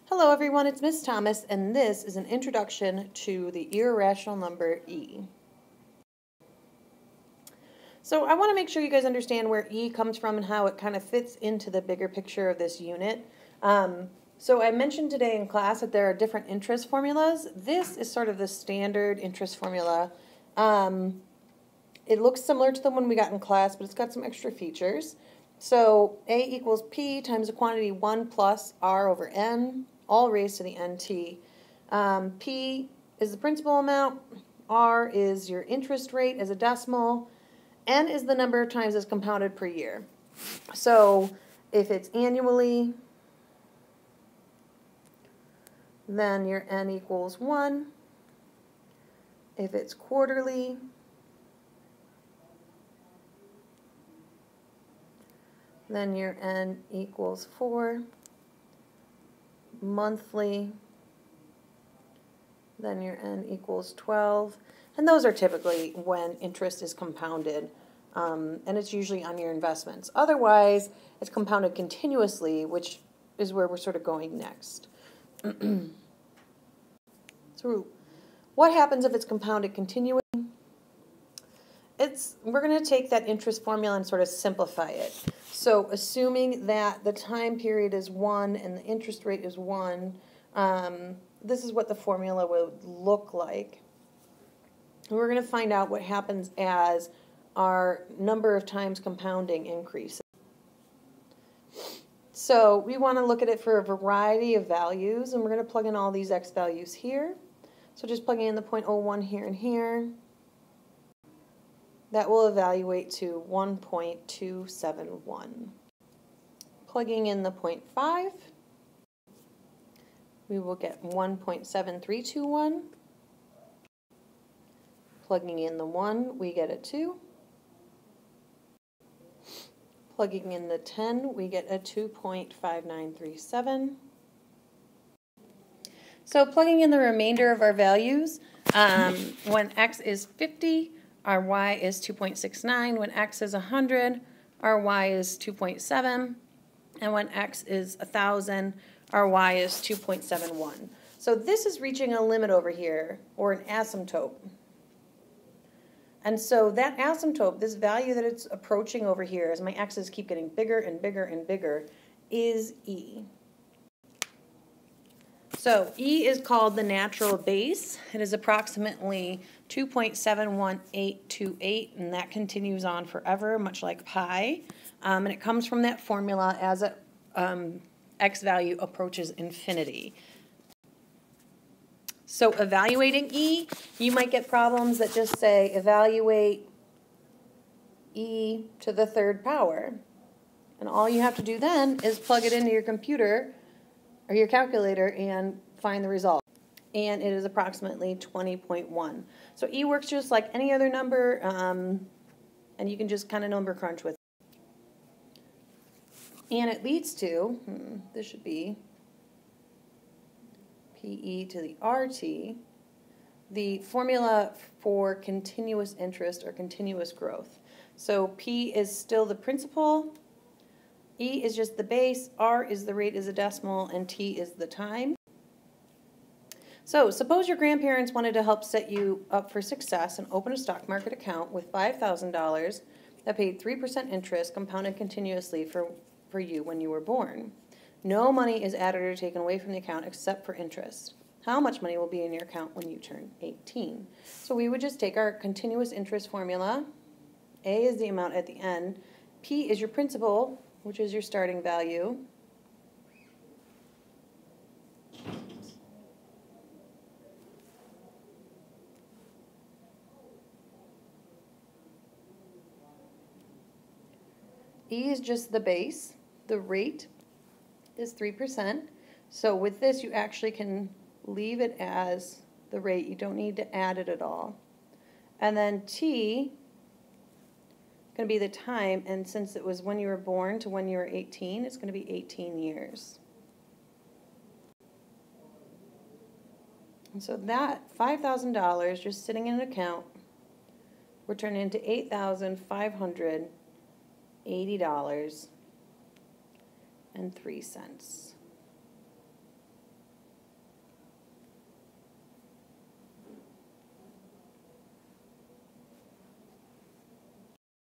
Hello everyone, it's Miss Thomas, and this is an introduction to the irrational number e. So I want to make sure you guys understand where e comes from and how it kind of fits into the bigger picture of this unit. So I mentioned today in class that there are different interest formulas. This is sort of the standard interest formula. It looks similar to the one we got in class, but it's got some extra features. So A equals P times the quantity 1 plus R over N, all raised to the NT. P is the principal amount, R is your interest rate as a decimal, N is the number of times it's compounded per year. So if it's annually, then your N equals 1. If it's quarterly, then your N equals 4. Monthly, then your N equals 12. And those are typically when interest is compounded, and it's usually on your investments. Otherwise, it's compounded continuously, which is where we're sort of going next. So what happens if it's compounded continuously? We're going to take that interest formula and sort of simplify it. So assuming that the time period is 1 and the interest rate is 1, this is what the formula would look like. And we're going to find out what happens as our number of times compounding increases. So we want to look at it for a variety of values, and we're going to plug in all these x values here. So just plugging in the 0.01 here and here. That will evaluate to 1.271. Plugging in the 0.5, we will get 1.7321. Plugging in the 1, we get a 2. Plugging in the 10, we get a 2.5937. So plugging in the remainder of our values, when x is 50, our y is 2.69. When x is 100, our y is 2.7. And when x is 1,000, our y is 2.71. So this is reaching a limit over here, or an asymptote. And so that asymptote, this value that it's approaching over here, as my x's keep getting bigger and bigger and bigger, is e. So e is called the natural base. It is approximately 2.71828, and that continues on forever, much like pi. And it comes from that formula as x value approaches infinity. So evaluating e, you might get problems that just say evaluate e to the third power. And all you have to do then is plug it into your computer or your calculator and find the result. And it is approximately 20.1. So e works just like any other number, and you can just kind of number crunch with it. And it leads to, this should be PE to the RT, the formula for continuous interest or continuous growth. So P is still the principal, E is just the base, R is the rate as a decimal, and T is the time. So suppose your grandparents wanted to help set you up for success and open a stock market account with $5,000 that paid 3% interest compounded continuously for you when you were born. No money is added or taken away from the account except for interest. How much money will be in your account when you turn 18? So we would just take our continuous interest formula. A is the amount at the end. P is your principal, which is your starting value. E is just the base. The rate is 3%. So with this, you actually can leave it as the rate. You don't need to add it at all. And then T is going to be the time, and since it was when you were born to when you were 18, it's going to be 18 years. And so that $5,000 just sitting in an account will turn into $8,580.03.